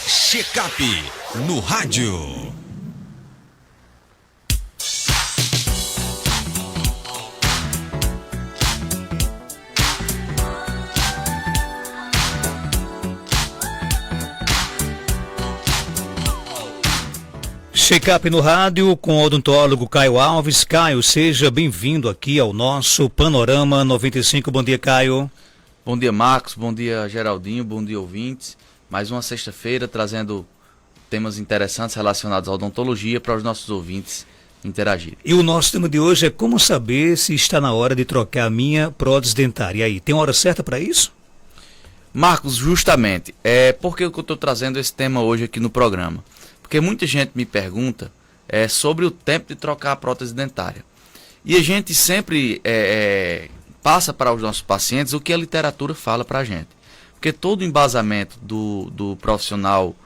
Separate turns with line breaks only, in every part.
Checkup no rádio.
Checkup no rádio com o odontólogo Caio Alves. Caio, seja bem-vindo aqui ao nosso Panorama 95. Bom dia, Caio.
Bom dia, Marcos. Bom dia, Geraldinho. Bom dia, ouvintes. Mais uma sexta-feira trazendo temas interessantes relacionados à odontologia para os nossos ouvintes interagirem.
E o nosso tema de hoje é como saber se está na hora de trocar a minha prótese dentária. E aí, tem hora certa para isso?
Marcos, justamente. Por que eu estou trazendo esse tema hoje aqui no programa? Porque muita gente me pergunta sobre o tempo de trocar a prótese dentária. E a gente sempre passa para os nossos pacientes o que a literatura fala para a gente. Porque todo o embasamento do profissional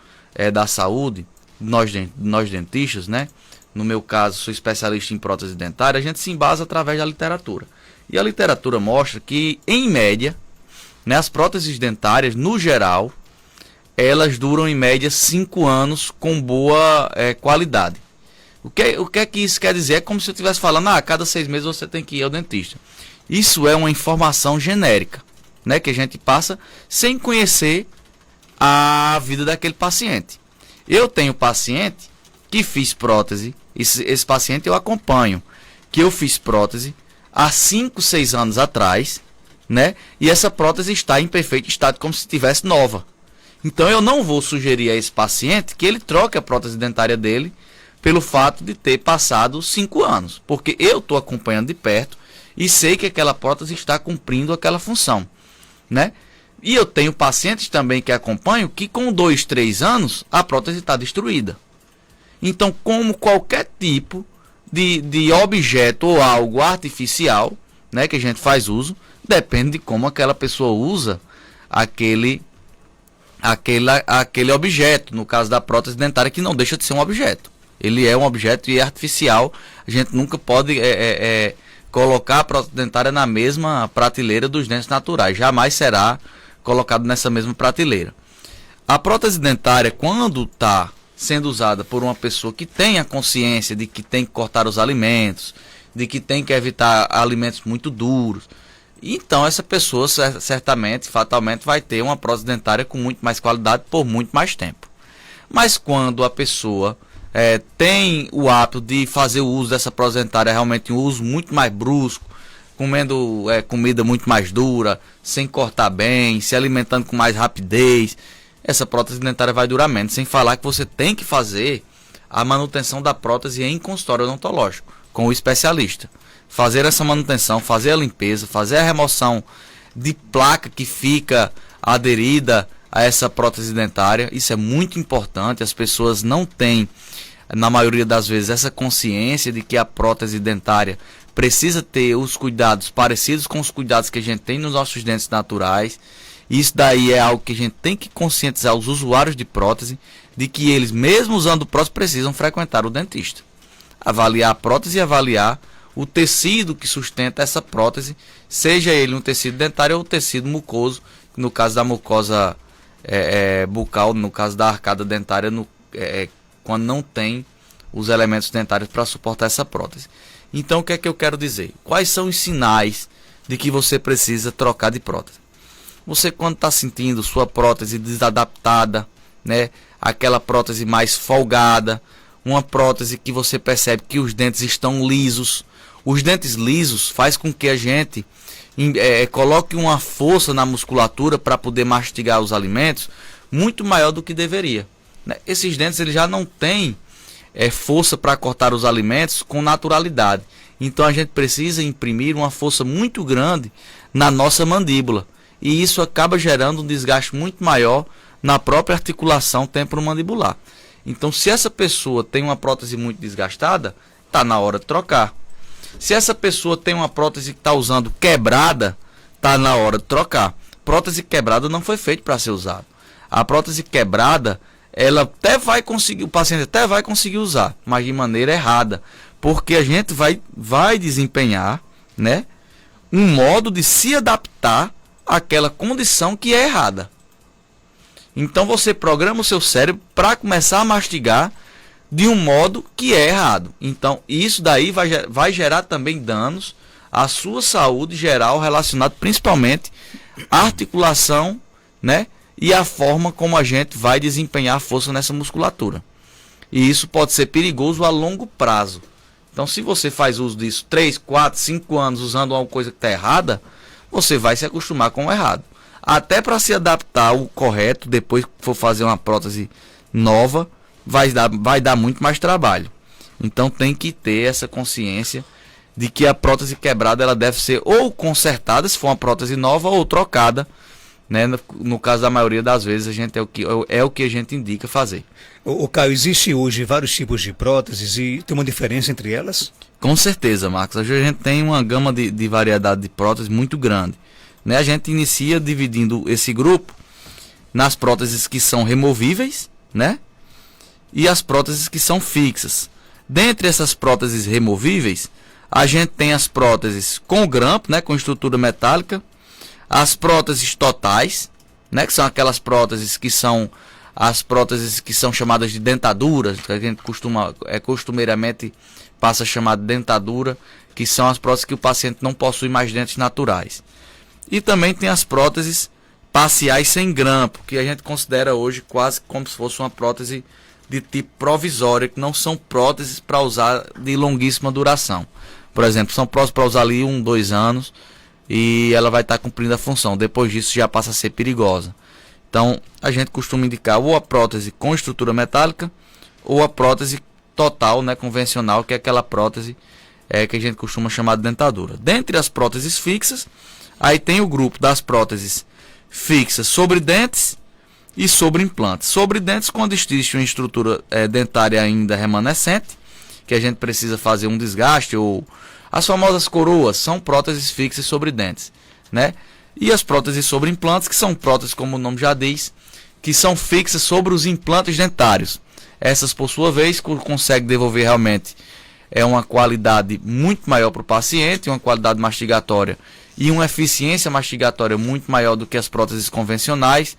da saúde, nós dentistas, né? No meu caso, sou especialista em prótese dentária, a gente se embasa através da literatura. E a literatura mostra que, em média, né, as próteses dentárias, no geral, elas duram em média 5 anos com boa qualidade. O que é que isso quer dizer? É como se eu estivesse falando, a cada 6 meses você tem que ir ao dentista. Isso é uma informação genérica, né, que a gente passa sem conhecer a vida daquele paciente. Eu tenho paciente que fiz prótese, esse paciente eu acompanho, que eu fiz prótese há 5, 6 anos atrás, né, e essa prótese está em perfeito estado, como se estivesse nova. Então eu não vou sugerir a esse paciente que ele troque a prótese dentária dele pelo fato de ter passado 5 anos, porque eu estou acompanhando de perto e sei que aquela prótese está cumprindo aquela função, né? E eu tenho pacientes também que acompanho que com 2, 3 anos a prótese está destruída. Então, como qualquer tipo de objeto ou algo artificial, né, que a gente faz uso, depende de como aquela pessoa usa aquele objeto, no caso da prótese dentária, que não deixa de ser um objeto. Ele é um objeto e é artificial. A gente nunca pode colocar a prótese dentária na mesma prateleira dos dentes naturais. Jamais será colocado nessa mesma prateleira. A prótese dentária, quando está sendo usada por uma pessoa que tem a consciência de que tem que cortar os alimentos, de que tem que evitar alimentos muito duros, então essa pessoa certamente, fatalmente, vai ter uma prótese dentária com muito mais qualidade por muito mais tempo. Mas quando a pessoa tem o hábito de fazer o uso dessa prótese dentária realmente um uso muito mais brusco, comendo comida muito mais dura, sem cortar bem, se alimentando com mais rapidez, essa prótese dentária vai durar menos. Sem falar que você tem que fazer a manutenção da prótese em consultório odontológico, com o especialista. Fazer essa manutenção, fazer a limpeza, fazer a remoção de placa que fica aderida a essa prótese dentária. Isso é muito importante. As pessoas não têm, na maioria das vezes, essa consciência de que a prótese dentária precisa ter os cuidados parecidos com os cuidados que a gente tem nos nossos dentes naturais. Isso daí é algo que a gente tem que conscientizar os usuários de prótese, de que eles, mesmo usando prótese, precisam frequentar o dentista. Avaliar a prótese e avaliar o tecido que sustenta essa prótese, seja ele um tecido dentário ou tecido mucoso, no caso da mucosa bucal, no caso da arcada dentária, quando não tem os elementos dentários para suportar essa prótese. Então, o que é que eu quero dizer? Quais são os sinais de que você precisa trocar de prótese? Você, quando está sentindo sua prótese desadaptada, né, aquela prótese mais folgada, uma prótese que você percebe que os dentes estão lisos. Os dentes lisos faz com que a gente coloque uma força na musculatura para poder mastigar os alimentos muito maior do que deveria, né? Esses dentes eles já não têm força para cortar os alimentos com naturalidade. Então a gente precisa imprimir uma força muito grande na nossa mandíbula. E isso acaba gerando um desgaste muito maior na própria articulação temporomandibular. Então, se essa pessoa tem uma prótese muito desgastada, está na hora de trocar. Se essa pessoa tem uma prótese que está usando quebrada, está na hora de trocar. Prótese quebrada não foi feita para ser usada. A prótese quebrada, ela até vai conseguir, o paciente até vai conseguir usar, mas de maneira errada. Porque a gente vai desempenhar, né, um modo de se adaptar àquela condição que é errada. Então você programa o seu cérebro para começar a mastigar de um modo que é errado. Então isso daí vai gerar também danos à sua saúde geral, relacionado principalmente à articulação, né? E a forma como a gente vai desempenhar força nessa musculatura. E isso pode ser perigoso a longo prazo. Então, se você faz uso disso 3, 4, 5 anos usando alguma coisa que está errada, você vai se acostumar com o errado. Até para se adaptar ao correto, depois que for fazer uma prótese nova, vai dar muito mais trabalho. Então, tem que ter essa consciência de que a prótese quebrada ela deve ser ou consertada, se for uma prótese nova, ou trocada. Né? No caso da maioria das vezes, a gente é o que a gente indica fazer.
O Caio, existe hoje vários tipos de próteses e tem uma diferença entre elas?
Com certeza, Marcos. Hoje a gente tem uma gama de variedade de próteses muito grande. Né? A gente inicia dividindo esse grupo nas próteses que são removíveis, né? E as próteses que são fixas. Dentre essas próteses removíveis, a gente tem as próteses com grampo, né? Com estrutura metálica. As próteses totais, né, que são aquelas próteses que são as próteses que são chamadas de dentaduras, que a gente costumeiramente passa a chamar de dentadura, que são as próteses que o paciente não possui mais dentes naturais. E também tem as próteses parciais sem grampo, que a gente considera hoje quase como se fosse uma prótese de tipo provisória, que não são próteses para usar de longuíssima duração. Por exemplo, são próteses para usar ali 1, 2 anos, e ela vai estar cumprindo a função. Depois disso já passa a ser perigosa. Então a gente costuma indicar ou a prótese com estrutura metálica ou a prótese total, né, convencional, que é aquela prótese que a gente costuma chamar de dentadura. Dentre as próteses fixas, aí tem o grupo das próteses fixas sobre dentes e sobre implantes. Sobre dentes, quando existe uma estrutura dentária ainda remanescente, que a gente precisa fazer um desgaste, ou as famosas coroas são próteses fixas sobre dentes, né? E as próteses sobre implantes, que são próteses, como o nome já diz, que são fixas sobre os implantes dentários. Essas, por sua vez, conseguem devolver realmente uma qualidade muito maior para o paciente, uma qualidade mastigatória e uma eficiência mastigatória muito maior do que as próteses convencionais.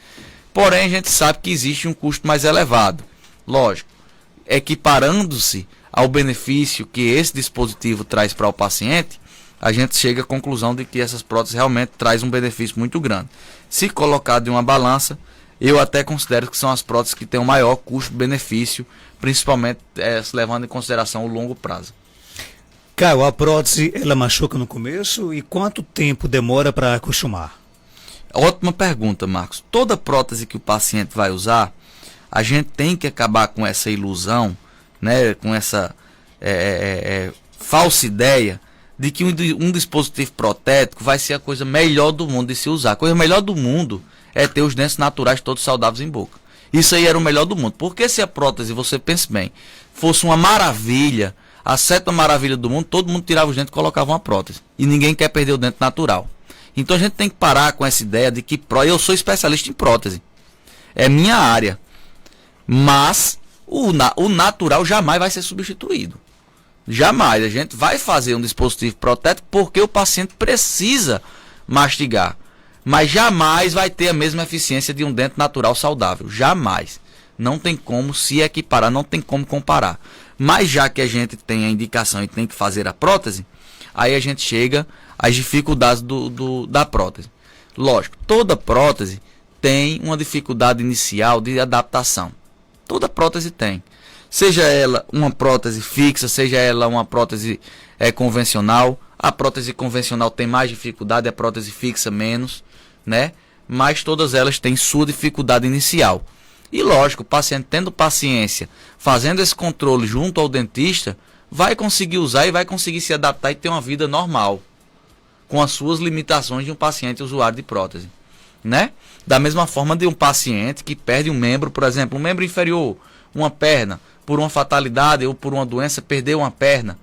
Porém, a gente sabe que existe um custo mais elevado. Lógico, equiparando-se ao benefício que esse dispositivo traz para o paciente, a gente chega à conclusão de que essas próteses realmente trazem um benefício muito grande. Se colocado em uma balança, eu até considero que são as próteses que têm o maior custo-benefício, principalmente levando em consideração o longo prazo.
Caio, a prótese ela machuca no começo e quanto tempo demora para acostumar?
Ótima pergunta, Marcos. Toda prótese que o paciente vai usar, a gente tem que acabar com essa ilusão, né, com essa falsa ideia de que um dispositivo protético vai ser a coisa melhor do mundo de se usar. A coisa melhor do mundo é ter os dentes naturais todos saudáveis em boca. Isso aí era o melhor do mundo. Porque se a prótese, você pense bem, fosse uma maravilha, a 7ª maravilha do mundo, todo mundo tirava os dentes e colocava uma prótese. E ninguém quer perder o dente natural. Então a gente tem que parar com essa ideia de que eu sou especialista em prótese. É minha área. Mas o natural jamais vai ser substituído. Jamais. A gente vai fazer um dispositivo protético porque o paciente precisa mastigar. Mas jamais vai ter a mesma eficiência de um dente natural saudável. Jamais. Não tem como se equiparar, não tem como comparar. Mas já que a gente tem a indicação e tem que fazer a prótese, aí a gente chega às dificuldades da prótese. Lógico, toda prótese tem uma dificuldade inicial de adaptação. Toda prótese tem. Seja ela uma prótese fixa, seja ela uma prótese convencional. A prótese convencional tem mais dificuldade, a prótese fixa menos, né? Mas todas elas têm sua dificuldade inicial. E lógico, o paciente tendo paciência, fazendo esse controle junto ao dentista, vai conseguir usar e vai conseguir se adaptar e ter uma vida normal, com as suas limitações de um paciente usuário de prótese, né? Da mesma forma de um paciente que perde um membro, por exemplo, um membro inferior, uma perna, por uma fatalidade ou por uma doença, perdeu uma perna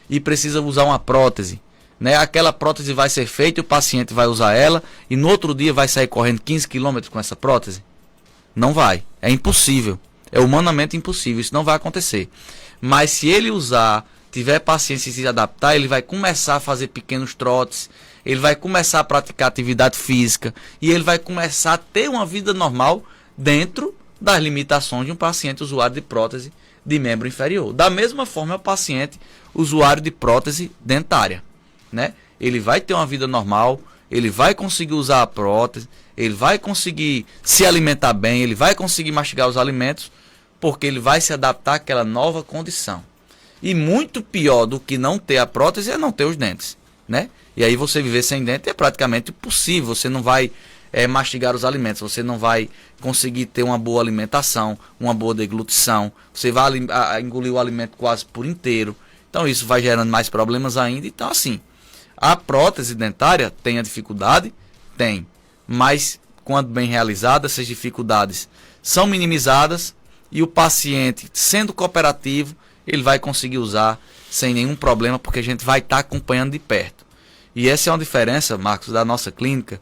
e precisa usar uma prótese, né? Aquela prótese vai ser feita e o paciente vai usar ela e no outro dia vai sair correndo 15 km com essa prótese? Não vai, é impossível, é humanamente impossível, isso não vai acontecer. Mas se ele usar, tiver paciência e se adaptar, ele vai começar a fazer pequenos trotes, ele vai começar a praticar atividade física e ele vai começar a ter uma vida normal dentro das limitações de um paciente usuário de prótese de membro inferior. Da mesma forma, é o paciente usuário de prótese dentária, né? Ele vai ter uma vida normal, ele vai conseguir usar a prótese, ele vai conseguir se alimentar bem, ele vai conseguir mastigar os alimentos, porque ele vai se adaptar àquela nova condição. E muito pior do que não ter a prótese é não ter os dentes, né? E aí você viver sem dente é praticamente impossível. Você não vai mastigar os alimentos, você não vai conseguir ter uma boa alimentação, uma boa deglutição, você vai engolir o alimento quase por inteiro. Então isso vai gerando mais problemas ainda. Então assim, a prótese dentária tem a dificuldade? Tem. Mas quando bem realizada, essas dificuldades são minimizadas e o paciente, sendo cooperativo, ele vai conseguir usar sem nenhum problema, porque a gente vai estar acompanhando de perto. E essa é uma diferença, Marcos, da nossa clínica,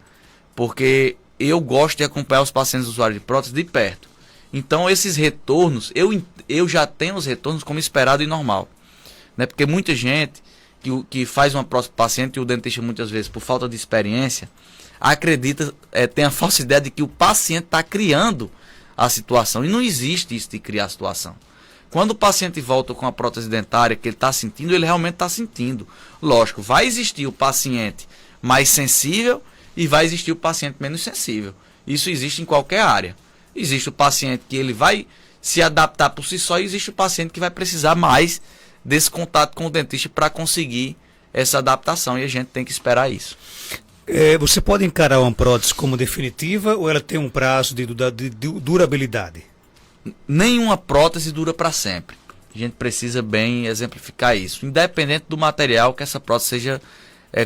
porque eu gosto de acompanhar os pacientes usuários de prótese de perto. Então esses retornos, eu já tenho os retornos como esperado e normal, né? Porque muita gente que faz uma prótese para o paciente, e o dentista muitas vezes, por falta de experiência, acredita, tem a falsa ideia de que o paciente está criando a situação. E não existe isso de criar a situação. Quando o paciente volta com a prótese dentária que ele está sentindo, ele realmente está sentindo. Lógico, vai existir o paciente mais sensível e vai existir o paciente menos sensível. Isso existe em qualquer área. Existe o paciente que ele vai se adaptar por si só e existe o paciente que vai precisar mais desse contato com o dentista para conseguir essa adaptação, e a gente tem que esperar isso.
Você pode encarar uma prótese como definitiva ou ela tem um prazo de durabilidade?
Nenhuma prótese dura para sempre. A gente precisa bem exemplificar isso, independente do material que essa prótese seja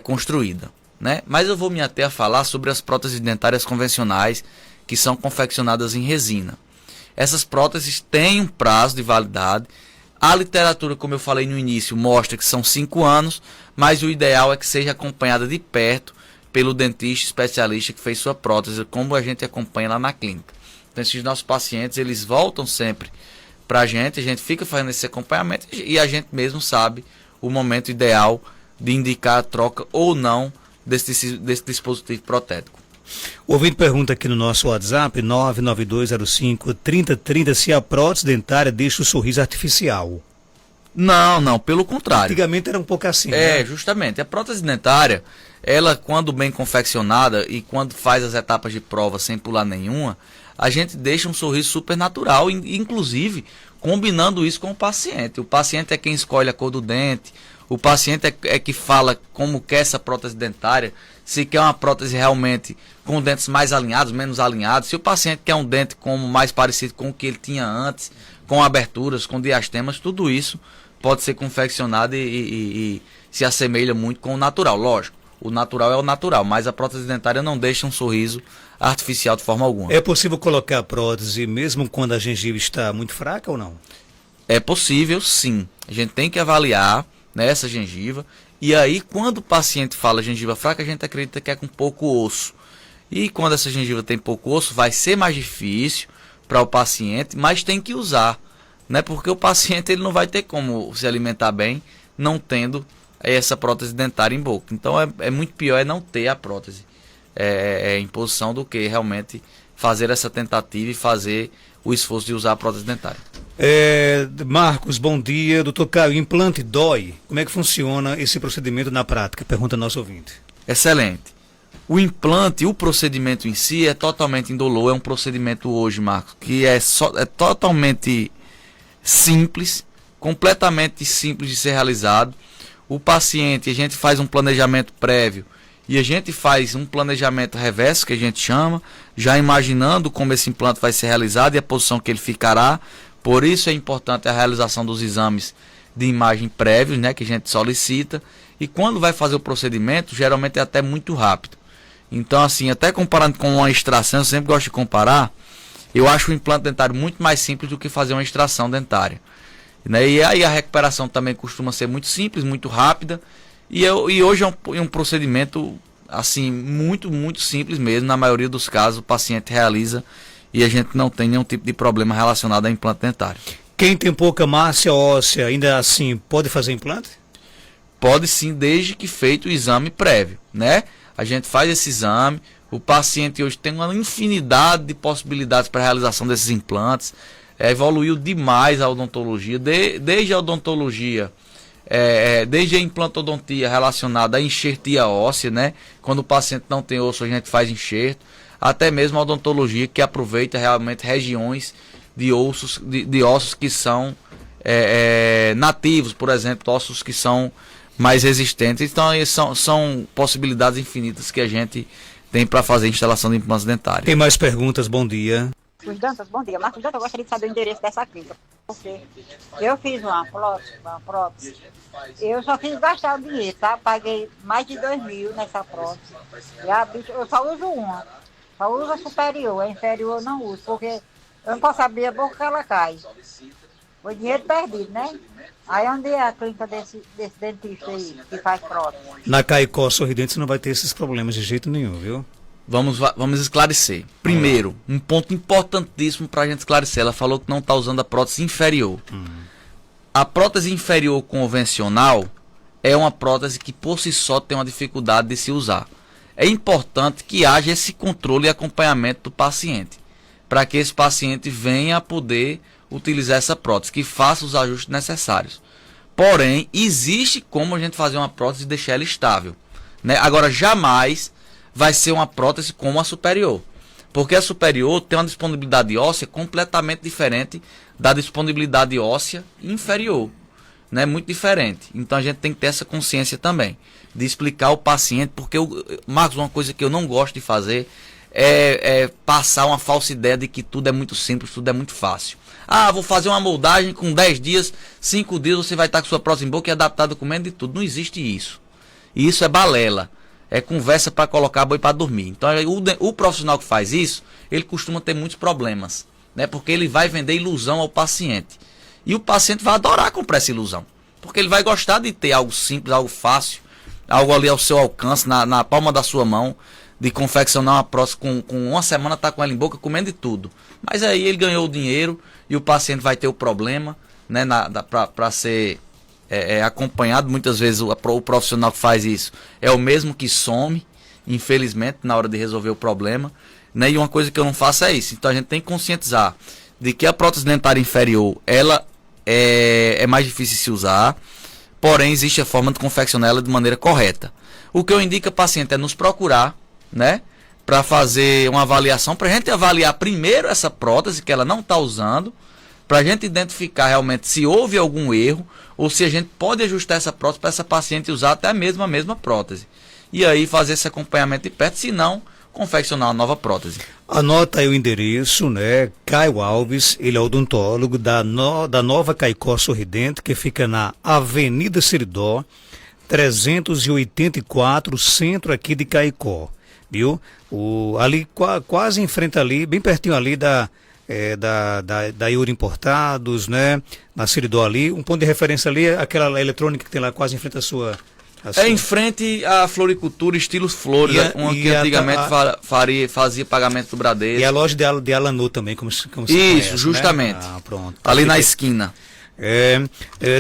construída, né? Mas eu vou me ater a falar sobre as próteses dentárias convencionais que são confeccionadas em resina. Essas próteses têm um prazo de validade. A literatura, como eu falei no início, mostra que são 5 anos, mas o ideal é que seja acompanhada de perto pelo dentista especialista que fez sua prótese, como a gente acompanha lá na clínica. Então esses nossos pacientes, eles voltam sempre para a gente fica fazendo esse acompanhamento e a gente mesmo sabe o momento ideal de indicar a troca ou não desse dispositivo protético.
O ouvinte pergunta aqui no nosso WhatsApp, 99205-3030, se a prótese dentária deixa o sorriso artificial.
Não, pelo contrário.
Antigamente era um pouco assim, né?
Justamente. A prótese dentária, ela quando bem confeccionada e quando faz as etapas de prova sem pular nenhuma, a gente deixa um sorriso super natural, inclusive combinando isso com o paciente. O paciente é quem escolhe a cor do dente, o paciente é que fala como quer essa prótese dentária, se quer uma prótese realmente com dentes mais alinhados, menos alinhados, se o paciente quer um dente como mais parecido com o que ele tinha antes, com aberturas, com diastemas, tudo isso pode ser confeccionado e se assemelha muito com o natural. Lógico, o natural é o natural, mas a prótese dentária não deixa um sorriso artificial de forma alguma.
É possível colocar a prótese mesmo quando a gengiva está muito fraca ou não?
É possível, sim. A gente tem que avaliar, né, essa gengiva. E aí, quando o paciente fala gengiva fraca, a gente acredita que é com pouco osso. E quando essa gengiva tem pouco osso, vai ser mais difícil para o paciente, mas tem que usar, né? Porque o paciente ele não vai ter como se alimentar bem não tendo essa prótese dentária em boca. Então é muito pior não ter a prótese em posição do que realmente fazer essa tentativa e fazer o esforço de usar a prótese dentária.
Marcos, bom dia. Doutor Caio, implante dói? Como é que funciona esse procedimento na prática? Pergunta nosso ouvinte.
Excelente. O implante, o procedimento em si é totalmente indolor. É um procedimento hoje, Marcos, que é totalmente simples, completamente simples de ser realizado. O paciente, a gente faz um planejamento prévio e a gente faz um planejamento reverso, que a gente chama, já imaginando como esse implante vai ser realizado e a posição que ele ficará. Por isso é importante a realização dos exames de imagem prévios, né, que a gente solicita. E quando vai fazer o procedimento, geralmente é até muito rápido. Então, assim, até comparando com uma extração, eu sempre gosto de comparar, eu acho o implante dentário muito mais simples do que fazer uma extração dentária. Né? E aí a recuperação também costuma ser muito simples, muito rápida. E hoje é um procedimento assim, muito, muito simples mesmo. Na maioria dos casos o paciente realiza e a gente não tem nenhum tipo de problema relacionado a implante dentário.
Quem tem pouca massa óssea, ainda assim, pode fazer implante?
Pode sim, desde que feito o exame prévio, né? A gente faz esse exame, O paciente hoje tem uma infinidade de possibilidades para a realização desses implantes. Evoluiu demais a odontologia, desde a odontologia, desde a implantodontia relacionada à enxertia óssea, né? Quando o paciente não tem osso, a gente faz enxerto, até mesmo a odontologia que aproveita realmente regiões de ossos que são nativos, por exemplo, ossos que são mais resistentes. Então, são possibilidades infinitas que a gente tem para fazer instalação de implantes dentários.
Tem mais perguntas? Bom dia.
Marcos Dantas, bom dia. Marcos Dantas, eu gostaria de saber o endereço dessa clínica. Porque eu fiz uma prótese. Eu só fiz gastar o dinheiro, tá? Paguei mais de 2.000 nessa prótese. Eu só uso uma. Só uso a superior. A inferior eu não uso, porque eu não posso abrir a boca que ela cai. Foi dinheiro perdido, né? Aí onde é a clínica desse dentista aí, que faz prótese?
Na Caicó Sorridente você não vai ter esses problemas de jeito nenhum, viu?
Vamos esclarecer. Primeiro, um ponto importantíssimo para a gente esclarecer. Ela falou que não está usando a prótese inferior. A prótese inferior convencional é uma prótese que por si só tem uma dificuldade de se usar. É importante que haja esse controle e acompanhamento do paciente, para que esse paciente venha a poder utilizar essa prótese, que faça os ajustes necessários. Porém, existe como a gente fazer uma prótese e deixar ela estável, né? Agora, jamais vai ser uma prótese como a superior, porque a superior tem uma disponibilidade óssea completamente diferente da disponibilidade óssea inferior, né? Muito diferente. Então a gente tem que ter essa consciência também, de explicar ao paciente, porque, Marcos, uma coisa que eu não gosto de fazer é passar uma falsa ideia de que tudo é muito simples, tudo é muito fácil. Ah, vou fazer uma moldagem com 10 dias, 5 dias você vai estar com sua prótese em boca e adaptar documento e tudo. Não existe isso. E isso é balela. É conversa para colocar boi para dormir. Então o profissional que faz isso, ele costuma ter muitos problemas, né? Porque ele vai vender ilusão ao paciente. E o paciente vai adorar comprar essa ilusão. Porque ele vai gostar de ter algo simples, algo fácil, algo ali ao seu alcance, na palma da sua mão, de confeccionar uma prótese com uma semana, tá com ela em boca, comendo de tudo. Mas aí ele ganhou o dinheiro e o paciente vai ter o problema, né, para ser acompanhado. Muitas vezes o profissional que faz isso é o mesmo que some, infelizmente, na hora de resolver o problema, né? E uma coisa que eu não faço é isso. Então a gente tem que conscientizar de que a prótese dentária inferior, ela é mais difícil de se usar, porém existe a forma de confeccionar ela de maneira correta. O que eu indico ao paciente é nos procurar, né, para fazer uma avaliação, para a gente avaliar primeiro essa prótese que ela não está usando, para a gente identificar realmente se houve algum erro ou se a gente pode ajustar essa prótese para essa paciente usar até mesmo a mesma prótese. E aí fazer esse acompanhamento de perto, se não, confeccionar uma nova prótese.
Anota aí o endereço, né? Caio Alves, ele é odontólogo da Nova Caicó Sorridente, que fica na Avenida Seridó, 384, centro aqui de Caicó, viu? Ali quase em frente ali, bem pertinho ali da Euro Importados, né? Na Seridó ali, um ponto de referência ali é aquela eletrônica que tem lá quase em frente à sua...
em frente à floricultura, estilos flores, que antigamente fazia pagamento do Bradesco.
E a loja de Alanu também, como se
isso,
conhece,
justamente.
Né? Pronto.
Ali na esquina.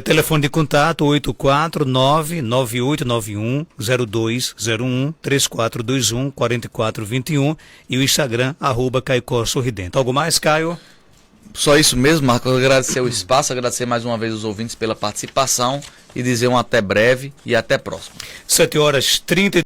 Telefone de contato 849-9891-0201, 3421-4421 e o Instagram, @Caicó Sorridente. Algo mais, Caio?
Só isso mesmo, Marcos. Agradecer o espaço, agradecer mais uma vez os ouvintes pela participação e dizer um até breve e até próximo.
7h30.